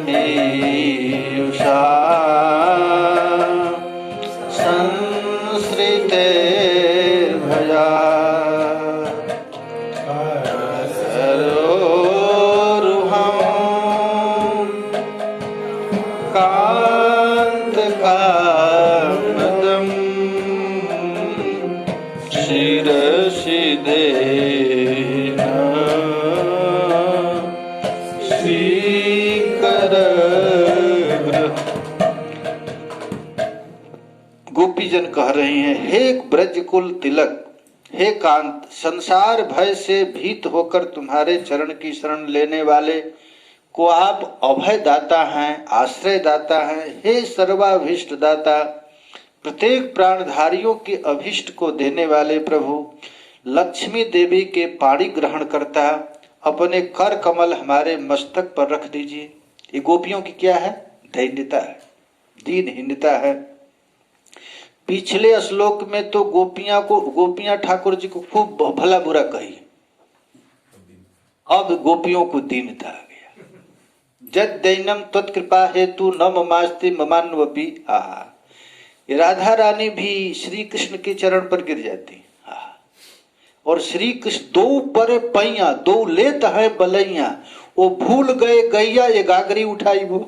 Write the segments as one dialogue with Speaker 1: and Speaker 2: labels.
Speaker 1: मीयुषा संसृते भया सरोरुहं कान्तकामदं शिरसि देन गोपीजन कह रहे हैं, हे ब्रज कुल तिलक, हे कांत, संसार भय से भीत होकर तुम्हारे चरण की शरण लेने वाले को आप अभय दाता हैं, आश्रय दाता हैं। हे सर्वाभीष्ट दाता, प्रत्येक प्राणधारियों के अभीष्ट को देने वाले प्रभु, लक्ष्मी देवी के पाणी ग्रहण करता, अपने कर कमल हमारे मस्तक पर रख दीजिए। ये गोपियों की क्या है? दैन्यता है, दीनहीनता है। पिछले श्लोक में तो गोपियां ठाकुर जी को खूब भला बुरा कही, अब गोपियों को दीनता आ गया। जद दैनम तत्कृपा हेतु न ममास्ति ममान्वपि। राधा रानी भी श्री कृष्ण के चरण पर गिर जाती, और श्री कृष्ण दो पर पैया दो लेत है बलैया, वो भूल गए गैया ये गागरी उठाई वो।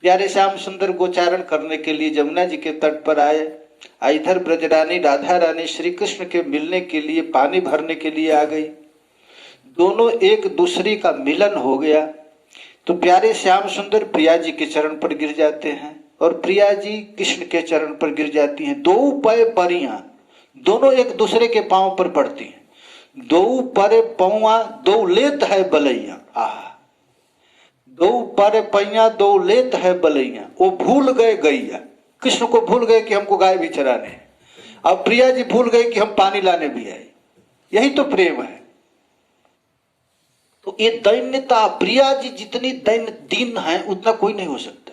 Speaker 1: प्यारे श्याम सुंदर गोचारण करने के लिए जमुना जी के तट पर आए। इधर ब्रजरानी राधा रानी श्री कृष्ण के मिलने के लिए पानी भरने के लिए आ गई। दोनों एक दूसरे का मिलन हो गया तो प्यारे श्याम सुंदर प्रिया जी के चरण पर गिर जाते हैं और प्रिया जी कृष्ण के चरण पर गिर जाती हैं। दो पय परियां, दोनों एक दूसरे के पांव पर पड़ती हैं। दो पर पौआ दो लेत है बलैया। दो पर पैया दो लेत है बलैया, वो भूल गए गैया। कृष्ण को भूल गए कि हमको गाय भी चराने, अब प्रिया जी भूल गए कि हम पानी लाने भी आए। यही तो प्रेम है। तो ये दैन्यता, प्रिया जी जितनी दीन है उतना कोई नहीं हो सकता।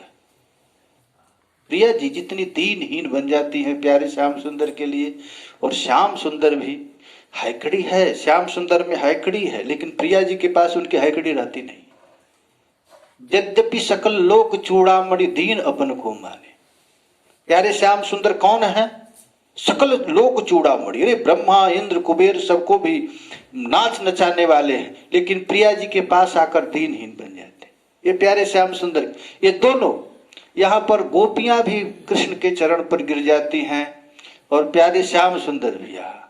Speaker 1: प्रिया जी जितनी दीनहीन बन जाती है प्यारे श्याम सुंदर के लिए, और श्याम सुंदर भी हैकड़ी है, श्याम सुंदर में हैकड़ी है, लेकिन प्रिया जी के पास उनकी हैकड़ी रहती नहीं। यद्यपि सकल लोक चूड़ामणि दीन अपन को माने। प्यारे श्याम सुंदर कौन है? सकल लोक चूड़ामणि, अरे ब्रह्मा इंद्र कुबेर सबको भी नाच नचाने वाले हैं, लेकिन प्रिया जी के पास आकर दीनहीन बन जाते। ये प्यारे श्याम सुंदर, ये दोनों यहाँ पर गोपियां भी कृष्ण के चरण पर गिर जाती हैं और प्यारे श्याम सुंदर भी। यहाँ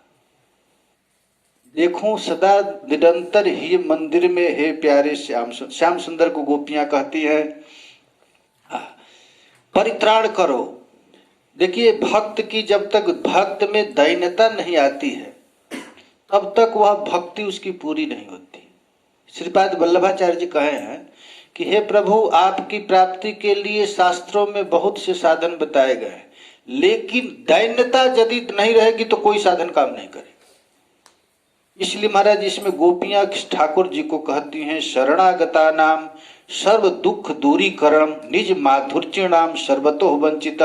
Speaker 1: देखो सदा निरंतर ही मंदिर में है प्यारे श्याम सुंदर को गोपियां कहती हैं परित्राण करो। देखिए भक्त की जब तक भक्त में दैन्यता नहीं आती है तब तक वह भक्ति उसकी पूरी नहीं होती। श्रीपाद वल्लभाचार्य जी कहे हैं कि हे प्रभु, आपकी प्राप्ति के लिए शास्त्रों में बहुत से साधन बताए गए, लेकिन दैन्यता यदि नहीं रहेगी तो कोई साधन काम नहीं करे। इसलिए महाराज इसमें गोपियां ठाकुर जी को कहती हैं शरणागता नाम सर्व दुख दूरीकरण निज माधुर्य नाम सर्वतो वंचित।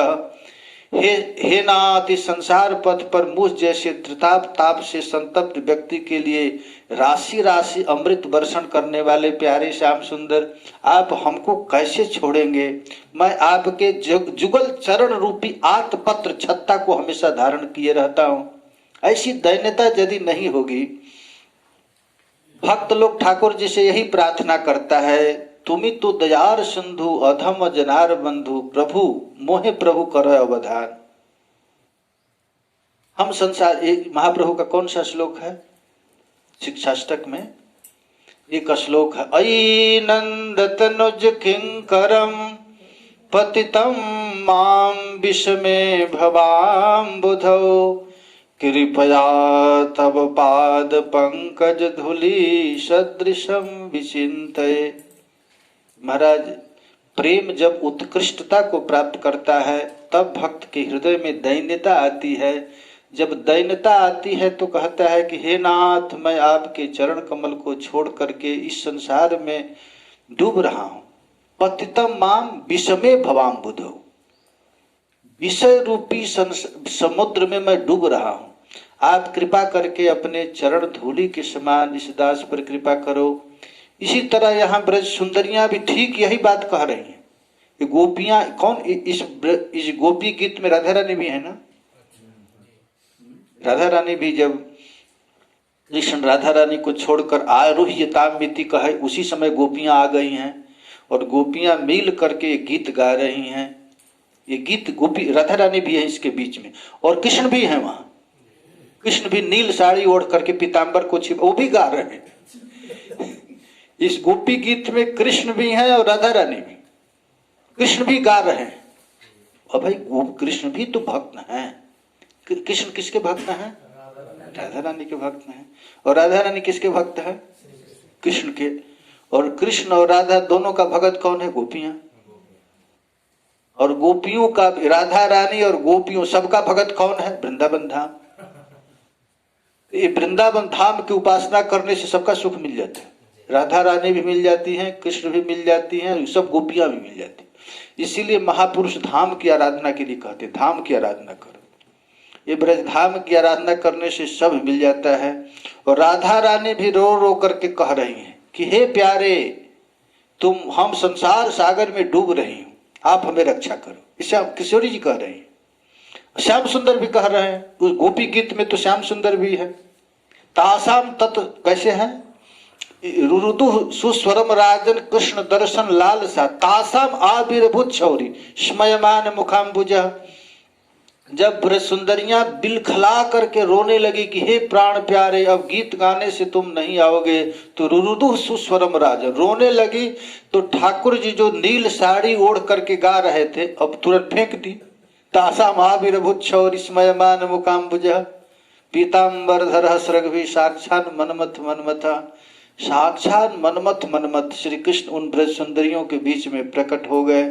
Speaker 1: हे नाथ, इस संसार पथ पर मुझ जैसे त्रिताप ताप से संतप्त व्यक्ति के लिए राशि राशि अमृत वर्षण करने वाले प्यारे श्याम सुंदर, आप हमको कैसे छोड़ेंगे? मैं आपके जुगल चरण रूपी आत्मपत्र छत्ता को हमेशा धारण किए रहता हूं। ऐसी दैन्यता यदि नहीं होगी, भक्त लोग ठाकुर जी से यही प्रार्थना करता है, तुमी तो दयार सिंधु अधम जनार बंधु, प्रभु मोहे प्रभु करो अवधान। हम संसार, महाप्रभु का कौन सा श्लोक है? शिक्षाष्टक में एक श्लोक है, अयि नंदतनुज किंकरम पतितम माम विषमे भवाम्बुधौ, कृपया तब पाद पंकज धूलि सदृशम विचिंतये। महाराज, प्रेम जब उत्कृष्टता को प्राप्त करता है तब भक्त के हृदय में दैन्यता आती है। जब दैन्यता आती है तो कहता है कि हे नाथ, मैं आपके चरण कमल को छोड़ करके इस संसार में डूब रहा हूं। पतितम माम विषमे भवाम्बुधौ, विषय रूपी समुद्र में मैं डूब रहा हूं। आप कृपा करके अपने चरण धूलि के समान इस दास पर कृपा करो। इसी तरह यहाँ ब्रज सुंदरियां भी ठीक यही बात कह रही हैं। ये गोपियां कौन, इस गोपी गीत में राधा रानी भी है ना। राधा रानी भी जब कृष्ण राधा रानी को छोड़कर आरुह्यताम मिति कहे, उसी समय गोपियां आ गई हैं और गोपियां मिल करके गीत गा रही हैं। ये गीत गोपी राधा रानी भी है इसके बीच में, और कृष्ण भी है वहां। कृष्ण भी नील साड़ी ओढ़ करके पीताम्बर को छिपा, वो भी गा रहे हैं। इस गोपी गीत में कृष्ण भी है और राधा रानी भी, कृष्ण भी गा रहे हैं। और भाई वो कृष्ण भी तो भक्त हैं। कृष्ण किसके भक्त हैं? राधा रानी के भक्त हैं। और राधा रानी किसके भक्त है? कृष्ण के। और कृष्ण और राधा दोनों का भगत कौन है? गोपियां। और गोपियों का, राधा रानी और गोपियों सबका भगत कौन है? वृंदावन धाम। ये वृंदावन धाम की उपासना करने से सबका सुख मिल जाता है। राधा रानी भी मिल जाती हैं, कृष्ण भी मिल जाती हैं, सब गोपियां भी मिल जाती हैं। इसीलिए महापुरुष धाम की आराधना के लिए कहते, धाम की आराधना करो। ये ब्रज धाम की आराधना करने से सब मिल जाता है। और राधा रानी भी रो रो करके कह रही हैं कि हे प्यारे, तुम, हम संसार सागर में डूब रही हूं, आप हमें रक्षा करो। इसे किशोरी जी कह रहे हैं। श्याम सुंदर भी कह रहे हैं। उस गोपी गीत में तो श्याम सुंदर भी है। तासाम तत् कैसे है? रुरुदु सुस्वरम राजन कृष्ण दर्शन लालसा, तासाम आविर्भूत छौरी स्मयमान मुखाम्बुज। जब ब्रज सुंदरियां बिलखला करके रोने लगी कि हे प्राण प्यारे, अब गीत गाने से तुम नहीं आओगे, तो रुरुदु सुस्वरम राजन रोने लगी। तो ठाकुर जी जो नील साड़ी ओढ़ करके गा रहे थे, अब तुरंत फेंक दी। तासाम आविर्भूत छौरी स्मयमान मुखाम्बुज, पीताम्बरधर स्रग्भी साक्षात मनमथ मनमथा। साक्षात मनमथ मनमथ श्री कृष्ण उन ब्रज सुंदरियों के बीच में प्रकट हो गए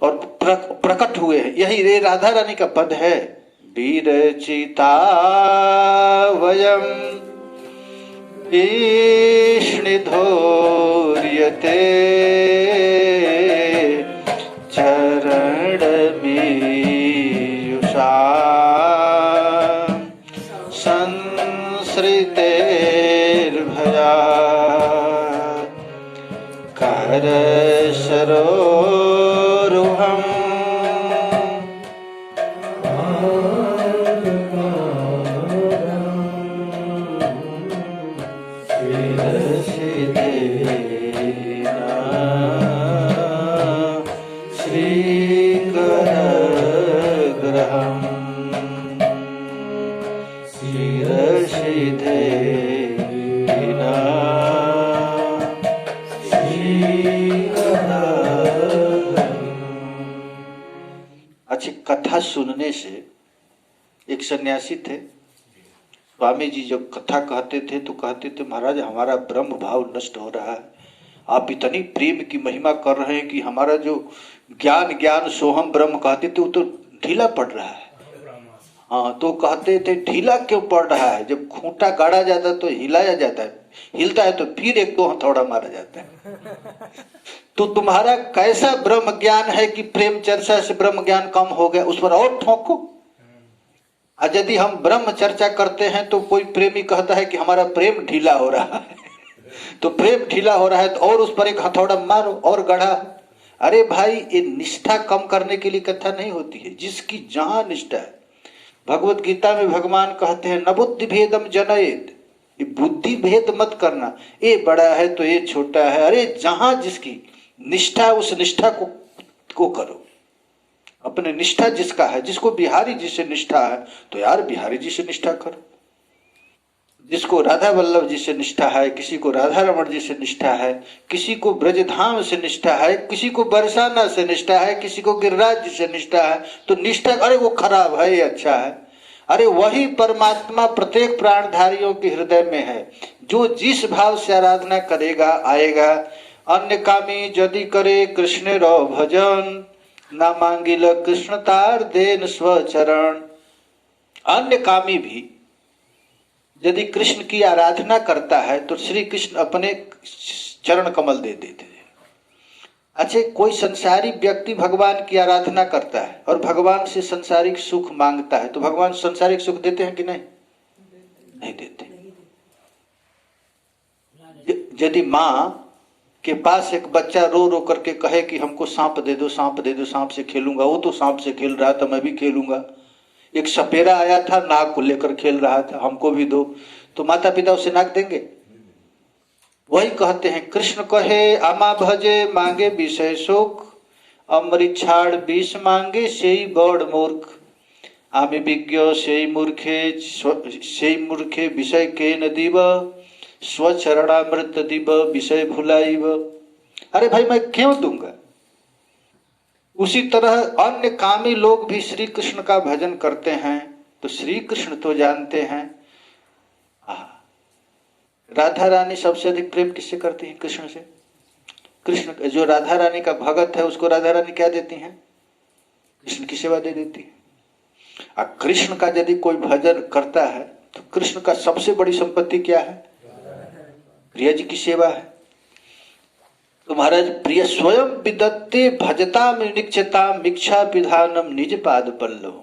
Speaker 1: और प्रकट हुए हैं। यही रे राधा रानी का पद है। विरचिता वयम ईष्णिधोर्यते चरण मीयुषा संसृतेर्भया कर सरोरुहम् अच्छी कथा सुनने से, एक सन्यासी थे, स्वामी जी जब कथा कहते थे तो कहते थे, महाराज हमारा ब्रह्म भाव नष्ट हो रहा है, आप इतनी प्रेम की महिमा कर रहे हैं कि हमारा जो ज्ञान ज्ञान सोहम ब्रह्म कहते थे वो तो ढीला पड़ रहा है। हाँ, तो कहते थे ढीला क्यों पड़ रहा है? जब खूंटा गाड़ा जाता है तो हिलाया जाता है, हिलता है तो फिर एक दो हथौड़ा मारा जाता है। तो तुम्हारा कैसा ब्रह्म ज्ञान है कि प्रेम चर्चा से ब्रह्म ज्ञान कम हो गया, उस पर और ठोको। और यदि हम ब्रह्म चर्चा करते हैं तो कोई प्रेमी कहता है कि हमारा प्रेम ढीला हो रहा है, तो प्रेम ढीला हो रहा है तो और उस पर एक हथौड़ा मारो और गढ़ा। अरे भाई, ये निष्ठा कम करने के लिए कथा नहीं होती है, जिसकी जहां निष्ठा है। भगवत गीता में भगवान कहते हैं न बुद्धि भेदम जनयेत, ये बुद्धि भेद मत करना, ये बड़ा है तो ये छोटा है। अरे जहां जिसकी निष्ठा, उस निष्ठा को करो। अपने निष्ठा जिसका है, जिसको बिहारी जी से निष्ठा है तो यार बिहारी जी से निष्ठा करो। जिसको राधा वल्लभ जी से निष्ठा है, किसी को राधा रमण जी से निष्ठा है, किसी को ब्रजधाम से निष्ठा है, किसी को बरसाना से निष्ठा है, किसी को गिरिराज जी से निष्ठा है, तो निष्ठा, अरे वो खराब है ये अच्छा है। अरे वही परमात्मा प्रत्येक प्राणधारियों के हृदय में है। जो जिस भाव से आराधना करेगा आएगा। अन्य कामी यदि करे कृष्ण रो भजन, ना मांगिल कृष्ण तार देन स्वचरण। अन्य कामी भी यदि कृष्ण की आराधना करता है तो श्री कृष्ण अपने चरण कमल दे देते हैं। अच्छा, कोई संसारी व्यक्ति भगवान की आराधना करता है और भगवान से संसारिक सुख मांगता है, तो भगवान संसारिक सुख देते हैं कि नहीं? नहीं देते। यदि माँ के पास एक बच्चा रो रो करके कहे कि हमको सांप दे दो, सांप दे दो, सांप से खेलूंगा। वो तो सांप से खेल रहा था, मैं भी खेलूंगा। एक सपेरा आया था, नाग को लेकर खेल रहा था, हमको भी दो। तो माता पिता उसे नाग देंगे? वही कहते हैं, कृष्ण कहे आमा भजे मांगे विषय शोक, अमृत छाड़ विष मांगे सेई बड़ मूर्ख। आमी विज्ञ सेई मूर्खे विषय के न दीव, स्वचरणामृत दिव विषय भुलाइव। अरे भाई मैं क्यों दूंगा? उसी तरह अन्य कामी लोग भी श्री कृष्ण का भजन करते हैं, तो श्री कृष्ण तो जानते हैं। राधा रानी सबसे अधिक प्रेम किससे करती है? कृष्ण से। कृष्ण जो राधा रानी का भगत है उसको राधा रानी क्या देती हैं? कृष्ण की सेवा दे देती है। और कृष्ण का यदि कोई भजन करता है तो कृष्ण का सबसे बड़ी संपत्ति क्या है? प्रिया जी की सेवा है। तो महाराज प्रिय स्वयं विदत्ते भजता में निक्षता मिक्षा विधानम निज पाद पल्लव।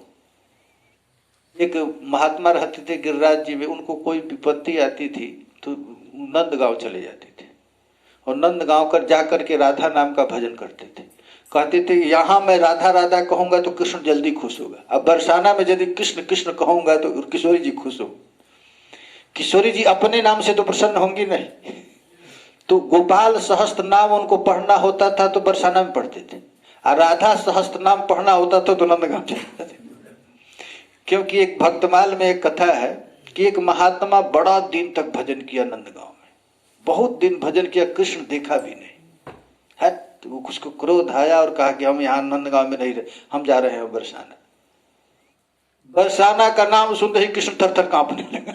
Speaker 1: एक महात्मा रहते थे गिरिराज जी में, उनको कोई विपत्ति आती थी तो नंदगांव चले जाते थे और नंदगांव कर जाकर के राधा नाम का भजन करते थे। कहते थे यहाँ मैं राधा राधा कहूंगा तो कृष्ण जल्दी खुश होगा, अब बरसाना में यदि कृष्ण कृष्ण कहूंगा तो किशोरी जी खुश हो। किशोरी जी अपने नाम से तो प्रसन्न होंगी नहीं, तो गोपाल सहस्त्र नाम उनको पढ़ना होता था तो बरसाना में पढ़ते थे, और राधा सहस्त्र नाम पढ़ना होता था तो नंदगांव चले जाते थे। क्योंकि एक भक्तमाल में एक कथा है कि एक महात्मा बड़ा दिन तक भजन किया नंदगांव में, बहुत दिन भजन किया, कृष्ण देखा भी नहीं है। तो उसको क्रोध आया और कहा कि हम यहाँ नंदगांव में नहीं रहे, हम जा रहे हैं बरसाना। बरसाना का नाम सुनते ही कृष्ण थर थर कांपने लगा।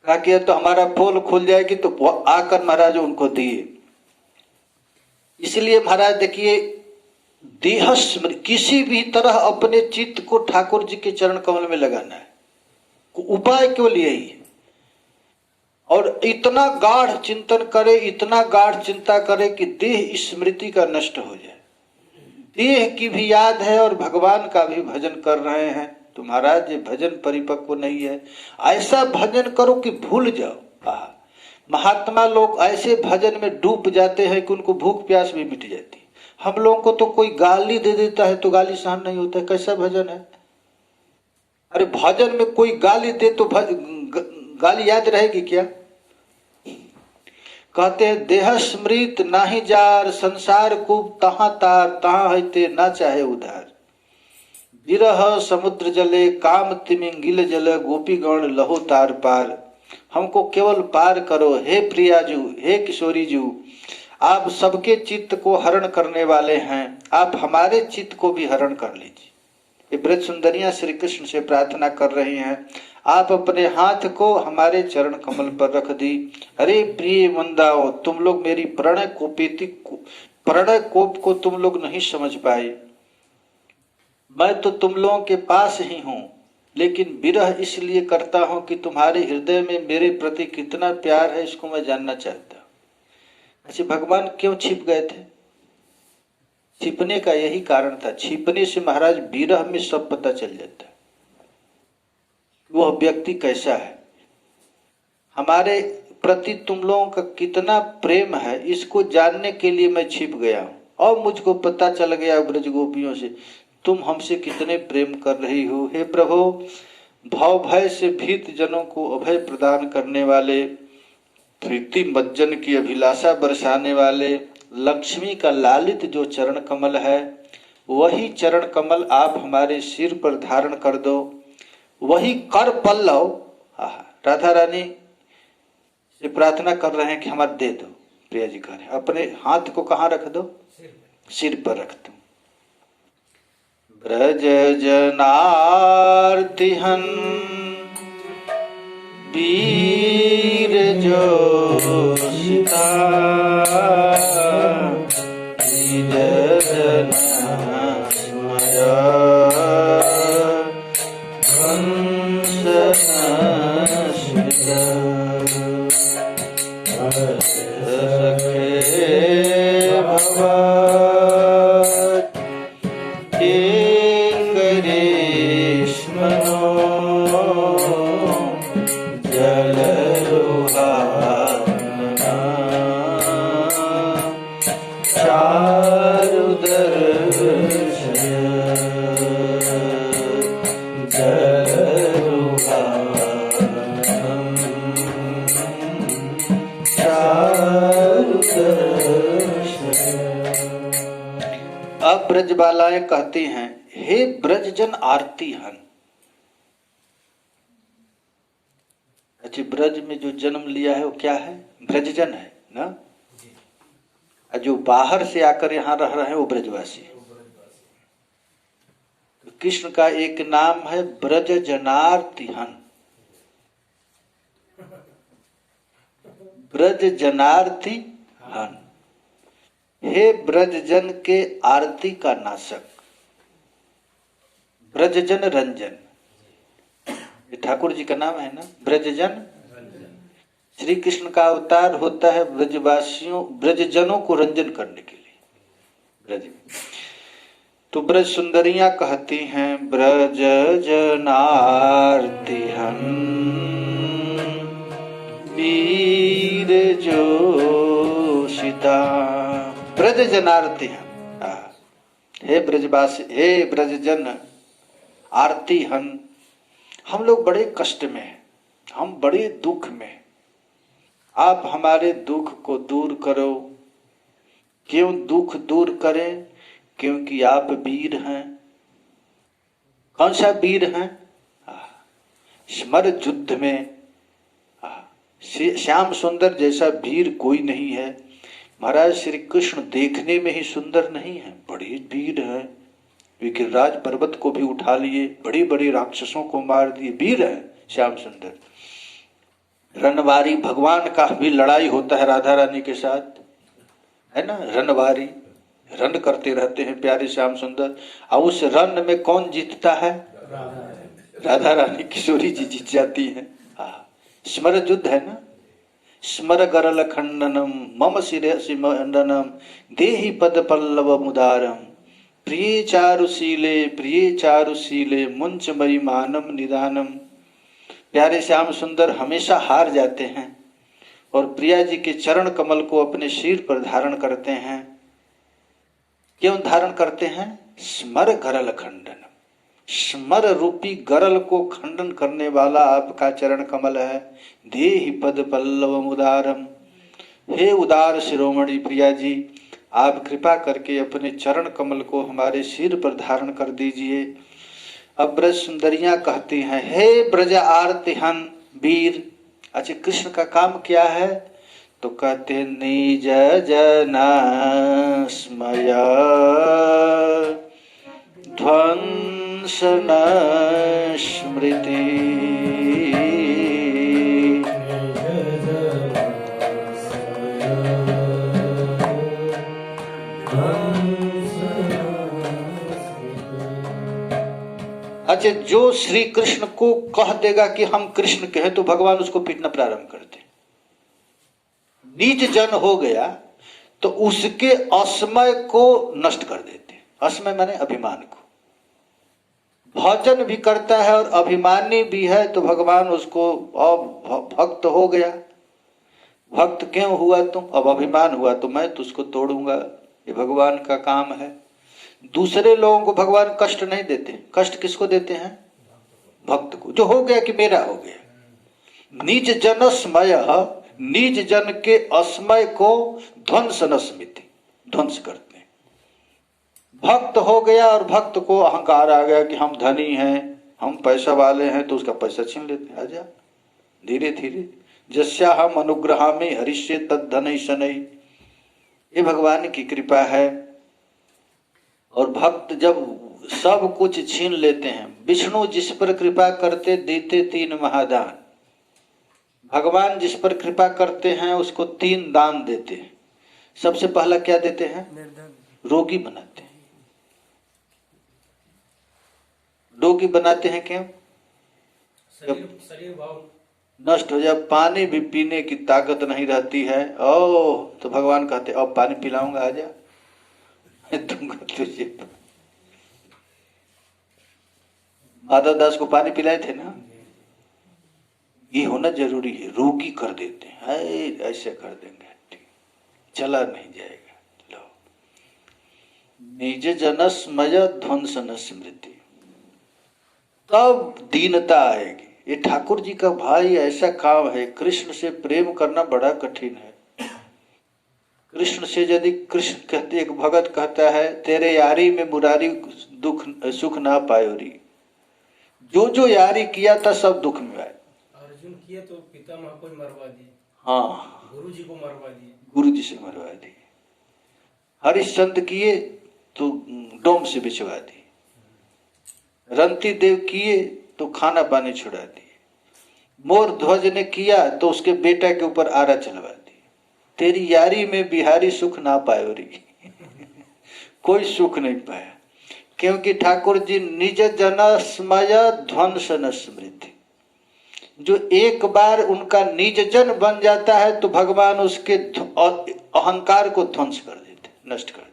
Speaker 1: कहा कि तो हमारा पोल खुल जाएगी, तो आकर महाराज उनको दिए। इसलिए महाराज देखिए, देह किसी भी तरह अपने चित्त को ठाकुर जी के चरण कमल में लगाना है, उपाय केवल यही है। और इतना गाढ़ चिंतन करे, इतना गाढ़ चिंता करे कि देह स्मृति का नष्ट हो जाए, देह की भी याद है और भगवान का भी भजन कर रहे हैं। तो महाराज ये भजन परिपक्व नहीं है। ऐसा भजन करो कि भूल जाओ। महात्मा लोग ऐसे भजन में डूब जाते हैं कि उनको भूख प्यास भी मिट जाती है। हम लोगों को तो कोई गाली दे देता है तो गाली सहन नहीं होता है, कैसा भजन है? अरे भजन में कोई गाली दे तो गाली याद रहेगी क्या? कहते हैं देह स्मृत नाही जार, संसार कूप तहाँ तार, तहाँ है ना चाहे उधार। विरह समुद्र जले, काम तिमिंगिल जल, गोपी गण लहो तार पार। हमको केवल पार करो हे प्रियाजू, हे किशोरी जू। आप सबके चित्त को हरण करने वाले हैं, आप हमारे चित्त को भी हरण कर लीजिए। ये ब्रज सुंदरियां श्री कृष्ण से प्रार्थना कर रही हैं, आप अपने हाथ को हमारे चरण कमल पर रख दी। अरे प्रिय मंदाओ, तुम लोग मेरी प्रणय कोप को तुम लोग नहीं समझ पाए। मैं तो तुम लोगों के पास ही हूं, लेकिन विरह इसलिए करता हूं कि तुम्हारे हृदय में मेरे प्रति कितना प्यार है इसको मैं जानना चाहता हूं। ऐसे भगवान क्यों छिप गए थे? छिपने का यही कारण था, छिपने से महाराज विरह में सब पता चल जाता है, वह व्यक्ति कैसा है, हमारे प्रति तुम लोगों का कितना प्रेम है, इसको जानने के लिए मैं छिप गया हूं। और मुझको पता चल गया ब्रज गोपियों से तुम हमसे कितने प्रेम कर रही हो। हे प्रभु, भाव भय से भीत जनों को अभय प्रदान करने वाले, प्रीति मज्जन की अभिलाषा बरसाने वाले, लक्ष्मी का लालित जो चरण कमल है, वही चरण कमल आप हमारे सिर पर धारण कर दो। वही कर पल्लव, राधा रानी से प्रार्थना कर रहे हैं कि हमारे दे दो। प्रिया जी कह रहे हैं अपने हाथ को कहाँ रख दो? सिर पर रख दो। ब्रज जनार्तिहन वीर जो सीता, ब्रजबालाएं कहती हैं, हे ब्रजजन आरती हन। अच्छा, ब्रज में जो जन्म लिया है वो क्या है? ब्रजजन है ना। और जो बाहर से आकर यहाँ रह रहे हैं वो ब्रजवासी है। कृष्ण का एक नाम है ब्रज जनार्ति हन। ब्रज जनार्ति हन, हे ब्रजजन के आरती का नाशक। ब्रजजन रंजन, ये ठाकुर जी का नाम है ना, ब्रजजन। श्री कृष्ण का अवतार होता है ब्रजवासियों, ब्रजजनों को रंजन करने के लिए ब्रज में। तो ब्रज सुंदरियां कहती हैं, ब्रज जनार्ति हन वीर जोशिता। ब्रज जनार्ति हन, हे ब्रजवासी, हे ब्रजजन आरती हन। हम लोग बड़े कष्ट में हैं, हम बड़े दुख में हैं, आप हमारे दुख को दूर करो। क्यों दुख दूर करें? क्योंकि आप वीर हैं। कौन सा वीर हैं? स्मर युद्ध में श्याम सुंदर जैसा वीर कोई नहीं है। महाराज श्री कृष्ण देखने में ही सुंदर नहीं है, बड़े वीर हैं। गिरिराज पर्वत को भी उठा लिए, बड़े बड़े राक्षसों को मार दिए, वीर है श्याम सुंदर। रनवारी भगवान का भी लड़ाई होता है राधा रानी के साथ, है ना। रनवारी रन करते रहते हैं प्यारे श्याम सुंदर, और उस रन में कौन जीतता है? राधा रानी, किशोरी जी जीत जाती है। स्मर युद्ध है ना। स्मर गरल खंडनम मम सिरे सिमंडनम देहि पद पल्लव मुदारम प्रिय चारुशीले मुंच महिमानम निदानम। प्यारे श्याम सुंदर हमेशा हार जाते हैं और प्रिया जी के चरण कमल को अपने सिर पर धारण करते हैं। क्यों धारण करते हैं? स्मर गरल खंडन, स्मर रूपी गरल को खंडन करने वाला आपका चरण कमल है। देहि पद पल्लव उदारम, हे उदार शिरोमणि प्रिया जी, आप कृपा करके अपने चरण कमल को हमारे सिर पर धारण कर दीजिए। अब ब्रज सुंदरियां कहती हैं, हे ब्रज आरती हन वीर। अच्छा, कृष्ण का काम क्या है? तो कहते निज जना स्मय ध्वंसन स्मृति। अच्छा, जो श्री कृष्ण को कह देगा कि हम कृष्ण के हैं तो भगवान उसको पीटना प्रारंभ करते। नीच जन हो गया तो उसके असमय को नष्ट कर देते। असमय माने अभिमान को। भजन भी करता है और अभिमानी भी है तो भगवान उसको, अब भक्त हो गया। भक्त क्यों हुआ तुम? अब अभिमान हुआ तो मैं तुझको तोड़ूंगा। ये भगवान का काम है। दूसरे लोगों को भगवान कष्ट नहीं देते। कष्ट किसको देते हैं? भक्त को, जो हो गया कि मेरा हो गया। नीच जन स्मय, नीच जन के अस्मय को ध्वंस न स्मृति, ध्वंस करते हैं। भक्त हो गया और भक्त को अहंकार आ गया कि हम धनी हैं, हम पैसा वाले हैं, तो उसका पैसा छीन लेते हैं। आजा धीरे धीरे, जस्या हम अनुग्रह में हरिष्य तद धनई शनई। ये भगवान की कृपा है। और भक्त जब सब कुछ छीन लेते हैं, विष्णु जिस पर कृपा करते देते 3 महादान। भगवान जिस पर कृपा करते हैं उसको 3 दान देते हैं। सबसे पहला क्या देते हैं? रोगी बनाते हैं। रोगी बनाते हैं क्यों? शरीर भाव नष्ट हो जाए, पानी भी पीने की ताकत नहीं रहती है। ओह, तो भगवान कहते अब पानी पिलाऊंगा, आजा दूंगा तुझे। माधव दास को पानी पिलाए थे ना। ये होना जरूरी है। रोगी कर देते हैं, ऐसे कर देंगे, चला नहीं जाएगा। लो, निज जनस्मय ध्वंसन स्मृति, तब दीनता आएगी। ये ठाकुर जी का भाई ऐसा काम है। कृष्ण से प्रेम करना बड़ा कठिन है। कृष्ण से यदि कृष्ण कहते, एक भगत कहता है, तेरे यारी में मुरारी दुख सुख ना पायोरी। जो जो यारी किया था सब दुख में आए।
Speaker 2: अर्जुन किए तो पितामह को मरवा दिए,
Speaker 1: हाँ,
Speaker 2: गुरु जी को मरवा दिए,
Speaker 1: गुरु जी से मरवा दिए। हरिश्चंद्र किए तो डोम से बिछवा दिए। रंती देव किए तो खाना पानी छुड़ा दिए। मोर ध्वज ने किया तो उसके बेटा के ऊपर आरा चलवा दी। तेरी यारी में बिहारी सुख ना पायोरी। कोई सुख नहीं पाया, क्योंकि ठाकुर जी निज जनस्मय ध्वंस न स्मृति। जो एक बार उनका निज जन बन जाता है तो भगवान उसके अहंकार को ध्वंस कर देते, नष्ट कर देते।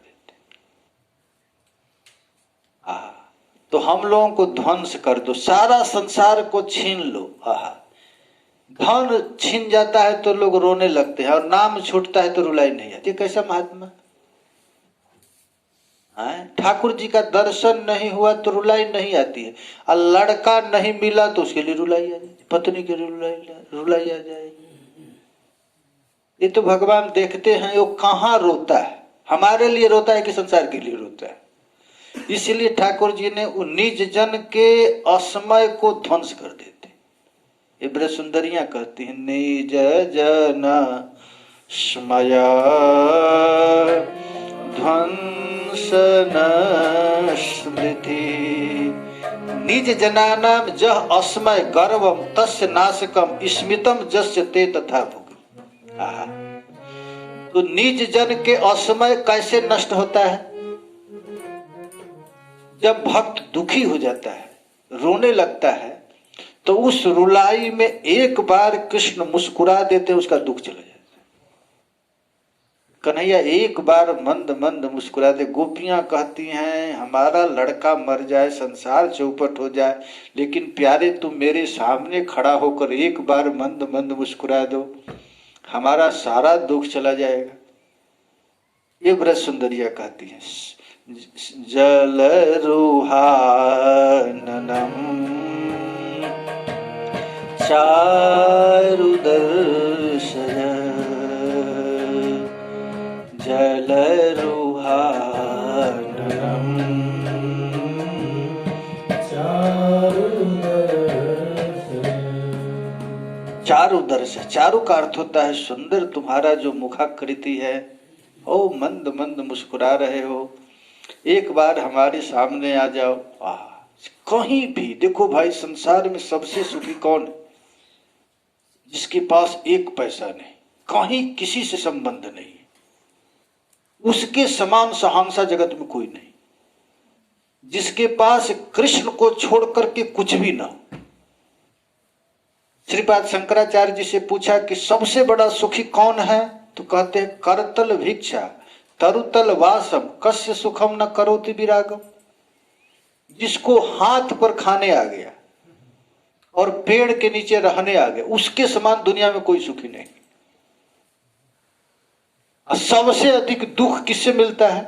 Speaker 1: तो हम लोगों को ध्वंस कर दो, सारा संसार को छीन लो। धन छीन जाता है तो लोग रोने लगते हैं, और नाम छूटता है तो रुलाई नहीं आती। कैसा महात्मा है? ठाकुर जी का दर्शन नहीं हुआ तो रुलाई नहीं आती है, और लड़का नहीं मिला तो उसके लिए रुलाई आ जाती, पत्नी के लिए रुलाई आ जाएगी। ये तो भगवान देखते हैं वो कहाँ रोता है, हमारे लिए रोता है कि संसार के लिए रोता है। इसलिए ठाकुर जी ने निज जन के असमय को ध्वंस कर देते। ये ब्रज सुंदरियां कहती हैं, निज जन स्मय ध्वंस न स्मृति। निज जनानाम जह अस्मय गर्वम तस्य नाशकम स्मितम जस्य ते तथा भुग। तो निज जन के असमय कैसे नष्ट होता है? जब भक्त दुखी हो जाता है, रोने लगता है, तो उस रुलाई में एक बार कृष्ण मुस्कुरा देते, उसका दुख चला जाता है। कन्हैया एक बार मंद मंद मुस्कुरा दे। गोपियां कहती हैं, हमारा लड़का मर जाए, संसार चौपट हो जाए, लेकिन प्यारे तुम मेरे सामने खड़ा होकर एक बार मंद मंद मुस्कुरा दो, हमारा सारा दुख चला जाएगा। ये ब्रज सुंदरिया कहती हैं, जल रुहाननम चारु दर्शय जल रुहाननम चारु दर्श। चारु का अर्थ होता है सुंदर। तुम्हारा जो मुखाकृति है, ओ मंद मंद मुस्कुरा रहे हो, एक बार हमारे सामने आ जाओ। कहीं भी देखो भाई, संसार में सबसे सुखी कौन है? जिसके पास एक पैसा नहीं, कहीं किसी से संबंध नहीं, उसके समान सहांसा जगत में कोई नहीं। जिसके पास कृष्ण को छोड़ करके कुछ भी ना हो। श्रीपाद शंकराचार्य जी से पूछा कि सबसे बड़ा सुखी कौन है, तो कहते हैं करतल भिक्षा तरुतल वासम कस्य सुखम न करोति विरागम। जिसको हाथ पर खाने आ गया और पेड़ के नीचे रहने आ गया, उसके समान दुनिया में कोई सुखी नहीं। सबसे अधिक दुख किससे मिलता है?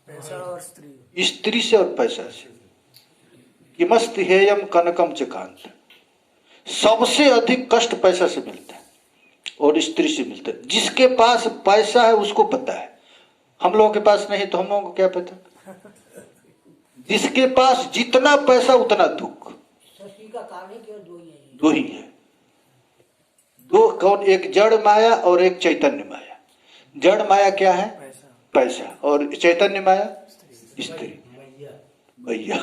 Speaker 2: पैसा और स्त्री।
Speaker 1: स्त्री से और पैसा से। किमस्ति हेयम कनकम च कांत। सबसे अधिक कष्ट पैसा से मिलता है और स्त्री से मिलता है। जिसके पास पैसा है उसको पता है, हम लोगों के पास नहीं तो हम लोगों को क्या पता। जिसके पास जितना पैसा उतना दुख।
Speaker 2: सृष्टि का कारण केवल
Speaker 1: दो ही है। दो कौन? एक जड़ माया और एक चैतन्य माया। जड़ माया क्या है? पैसा। और चैतन्य माया स्त्री, भैया।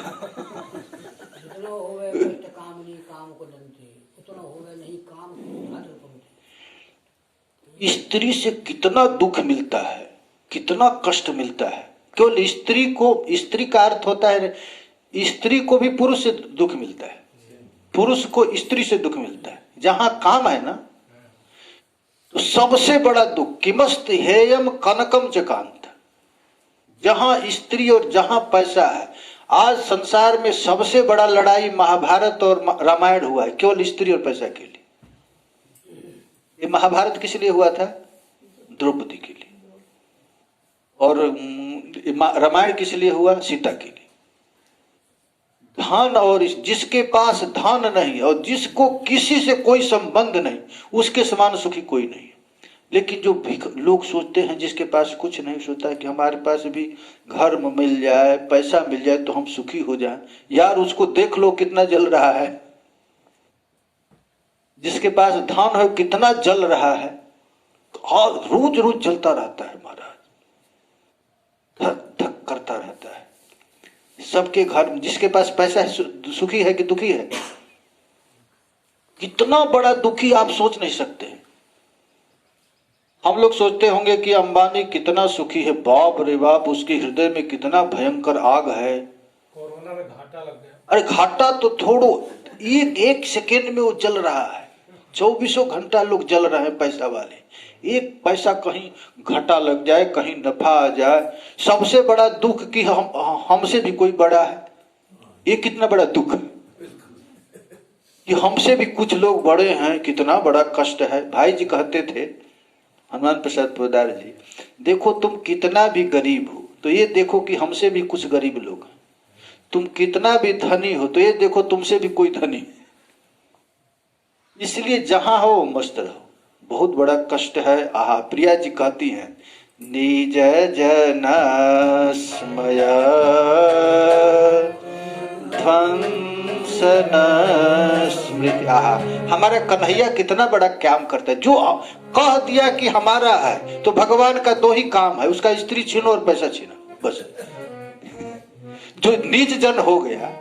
Speaker 1: स्त्री से कितना दुख मिलता है, कितना कष्ट मिलता है। केवल स्त्री को, स्त्री का अर्थ होता है स्त्री को भी पुरुष से दुख मिलता है, पुरुष को स्त्री से दुख मिलता है। जहां काम है ना, तो सबसे बड़ा दुख किमस्त हेयम कनकम च कांत। जहां स्त्री और जहां पैसा है। आज संसार में सबसे बड़ा लड़ाई महाभारत और रामायण हुआ है केवल स्त्री और पैसा के लिए। ये महाभारत किस लिए हुआ था? द्रौपदी के लिए। और रामायण किस लिए हुआ? सीता के लिए। धन, और जिसके पास धन नहीं और जिसको किसी से कोई संबंध नहीं, उसके समान सुखी कोई नहीं। लेकिन जो लोग सोचते हैं जिसके पास कुछ नहीं, सोचता है कि हमारे पास भी घर में मिल जाए, पैसा मिल जाए तो हम सुखी हो जाएं। यार उसको देख लो कितना जल रहा है, जिसके पास धन है कितना जल रहा है, और रोज रोज जलता रहता है महाराज, धक धक करता रहता है। सबके घर में जिसके पास पैसा है सुखी है कि दुखी है? कितना बड़ा दुखी आप सोच नहीं सकते। हम लोग सोचते होंगे कि अंबानी कितना सुखी है, बाप रे बाप, उसके हृदय में कितना भयंकर आग है।
Speaker 2: कोरोना में घाटा लग गया।
Speaker 1: अरे घाटा तो छोड़ो, एक सेकेंड में वो जल रहा है। 24 घंटा लोग जल रहे हैं पैसा वाले। एक पैसा कहीं घाटा लग जाए, कहीं नफा आ जाए, सबसे बड़ा दुख कि हमसे भी कोई बड़ा है। ये कितना बड़ा दुख है कि हमसे भी कुछ लोग बड़े हैं, कितना बड़ा कष्ट है। भाई जी कहते थे, हनुमान प्रसाद पोदार जी, देखो तुम कितना भी गरीब हो तो ये देखो कि हमसे भी कुछ गरीब लोग हैं। तुम कितना भी धनी हो तो ये देखो तुमसे भी कोई धनी है। इसलिए जहां हो मस्त रहो। बहुत बड़ा कष्ट है। आहा, प्रिया जी कहती हैं, निज जन स्मय ध्वंस न स्मृति। आहा, हमारा कन्हैया कितना बड़ा काम करता है। जो कह दिया कि हमारा है तो भगवान का दो ही काम है, उसका स्त्री छीनो और पैसा छीनो, बस। जो निज जन हो गया,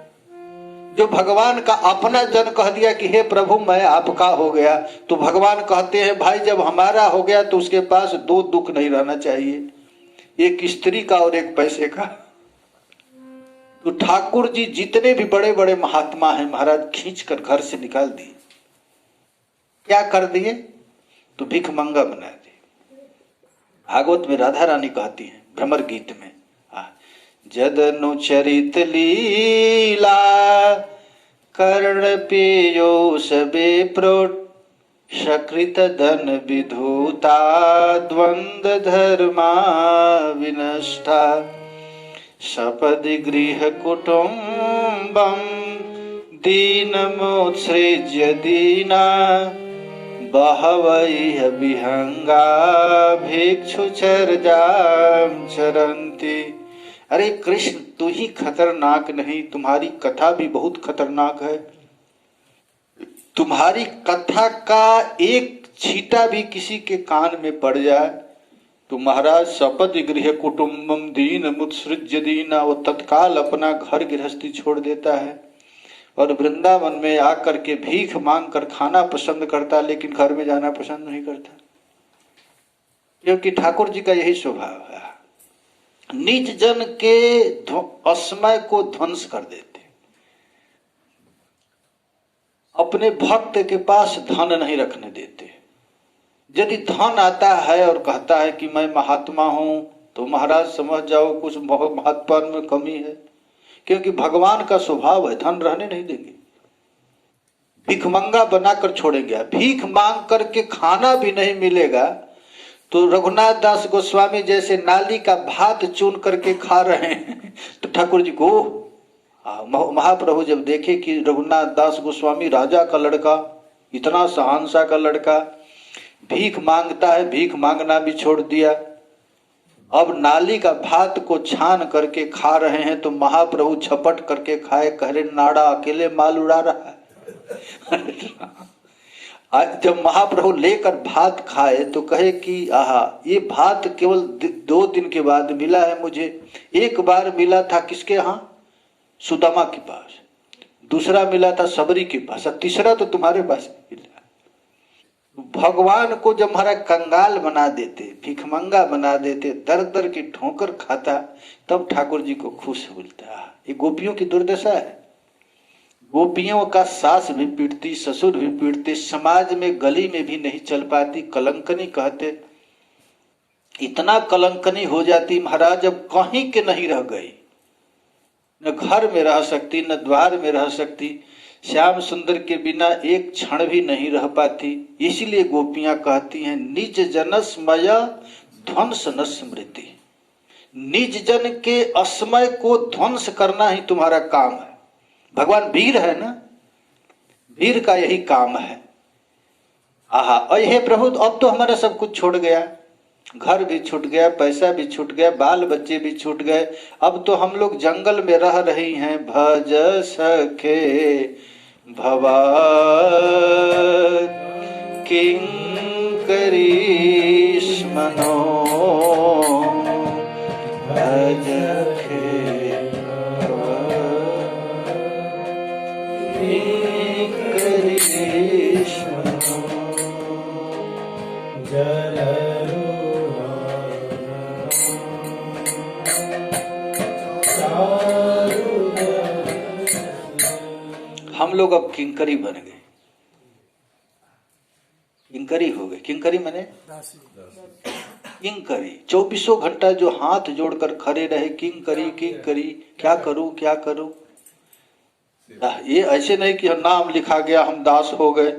Speaker 1: जो भगवान का अपना जन कह दिया कि हे प्रभु मैं आपका हो गया, तो भगवान कहते हैं भाई जब हमारा हो गया तो उसके पास दो दुख नहीं रहना चाहिए, एक स्त्री का और एक पैसे का। तो ठाकुर जी जितने भी बड़े बड़े महात्मा हैं महाराज खींचकर घर से निकाल दिए। क्या कर दिए? तो भिख मंगा बना दिए। भागवत में राधा रानी कहती हैं भ्रमर गीत में, जदनु चरित लीला कर्ण पेयो सबे प्रोट सकृत धन विधूता द्वंद धर्मा विनष्टा सपदि गृह कुटुम्बम दीनमुत्सृज्य दीना बहवैः विहंगा भिक्षु चर्यां चरन्ति। अरे कृष्ण तू ही खतरनाक नहीं, तुम्हारी कथा भी बहुत खतरनाक है। तुम्हारी कथा का एक छींटा भी किसी के कान में पड़ जाए तो महाराज सपदि गृह कुटुम्बम दीन मुत्सृज्य दीना, वो तत्काल अपना घर गृहस्थी छोड़ देता है और वृंदावन में आकर के भीख मांग कर खाना पसंद करता, लेकिन घर में जाना पसंद नहीं करता, क्योंकि ठाकुर जी का यही स्वभाव है। निज जन के असमय को ध्वंस कर देते। अपने भक्त के पास धन नहीं रखने देते। यदि धन आता है और कहता है कि मैं महात्मा हूं तो महाराज समझ जाओ कुछ महात्मा में कमी है, क्योंकि भगवान का स्वभाव है धन रहने नहीं देंगे। भिखमंगा बनाकर छोड़ेंगे। भीख मांग करके खाना भी नहीं मिलेगा तो रघुनाथ दास गोस्वामी जैसे नाली का भात चुन करके खा रहे हैं तो ठाकुर जी को महाप्रभु जब देखे कि रघुनाथ दास गोस्वामी राजा का लड़का, इतना शहंशाह का लड़का भीख मांगता है, भीख मांगना भी छोड़ दिया, अब नाली का भात को छान करके खा रहे हैं, तो महाप्रभु झपट करके खाए, कह रहे नाड़ा अकेले माल उड़ा रहा है। जब महाप्रभु लेकर भात खाए तो कहे कि आहा ये भात केवल 2 दिन के बाद मिला है मुझे। एक बार मिला था किसके यहाँ? सुदामा के पास, दूसरा मिला था सबरी के पास, और तीसरा तो तुम्हारे पास मिला। भगवान को जब हमारा कंगाल बना देते, भिखमंगा बना देते, दर दर की ठोकर खाता, तब ठाकुर जी को खुश मिलता। ये गोपियों की दुर्दशा है। गोपियों का सास भी पीटती, ससुर भी पीटते, समाज में गली में भी नहीं चल पाती, कलंकनी कहते। इतना कलंकनी हो जाती महाराज अब कहीं के नहीं रह गई, न घर में रह सकती, न द्वार में रह सकती, श्याम सुंदर के बिना एक क्षण भी नहीं रह पाती। इसीलिए गोपियां कहती हैं निज जनस्मय ध्वंस न स्मृति। निज जन के अस्मय को ध्वंस करना ही तुम्हारा काम है। भगवान वीर है ना, वीर का यही काम है आहा, हे प्रभु अब तो हमारा सब कुछ छूट गया, घर भी छूट गया, पैसा भी छूट गया, बाल बच्चे भी छूट गए, अब तो हम लोग जंगल में रह रही हैं। भज सखे भवा किंकरीष्मनो भज हम लोग अब किंकरी बन गए, किंकरी हो गए। किंकरी माने किंकरी, 24 घंटा जो हाथ जोड़कर खड़े रहे, किंकरी किंकरी, क्या करूं क्या करूं। ये ऐसे नहीं कि नाम लिखा गया हम दास हो गए।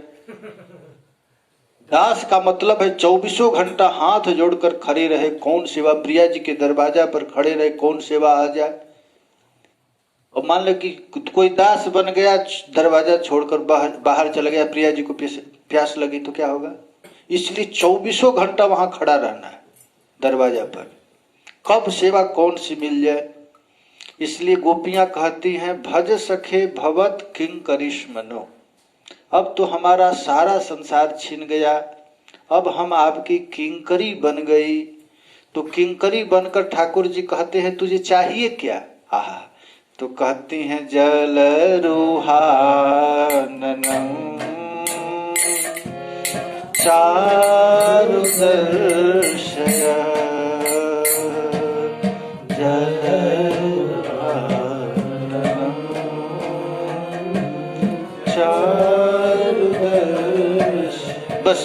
Speaker 1: दास का मतलब है 24 घंटा हाथ जोड़कर खड़े रहे, कौन सेवा, प्रिया जी के दरवाजा पर खड़े रहे, कौन सेवा आ जाए। और मान लो कि कोई दास बन गया, दरवाजा छोड़कर बाहर चला गया, प्रिया जी को प्यास लगी तो क्या होगा। इसलिए 24 घंटा वहां खड़ा रहना है दरवाजा पर, कब सेवा कौन सी मिल जाए। इसलिए गोपियां कहती हैं भज सखे भवत किंकरीष्मनो, अब तो हमारा सारा संसार छिन गया, अब हम आपकी किंकरी बन गई। तो किंकरी बनकर ठाकुर जी कहते हैं तुझे चाहिए क्या। आहा, तो कहती हैं जल रूहाननम चारु दर्शय, जल रूहाननम चारु दर्शय। बस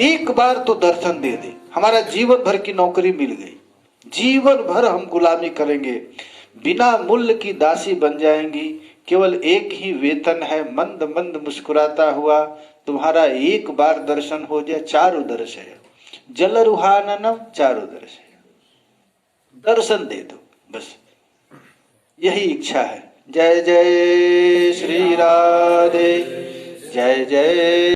Speaker 1: एक बार तो दर्शन दे दे, हमारा जीवन भर की नौकरी मिल गई, जीवन भर हम गुलामी करेंगे, बिना मूल्य की दासी बन जाएंगी, केवल एक ही वेतन है, मंद मंद मुस्कुराता हुआ तुम्हारा एक बार दर्शन हो जाए। चारु दर्शय, जल रूहाननम चारु दर्शय, दर्शन दे दो, बस यही इच्छा है। जय जय श्री राधे, जय जय।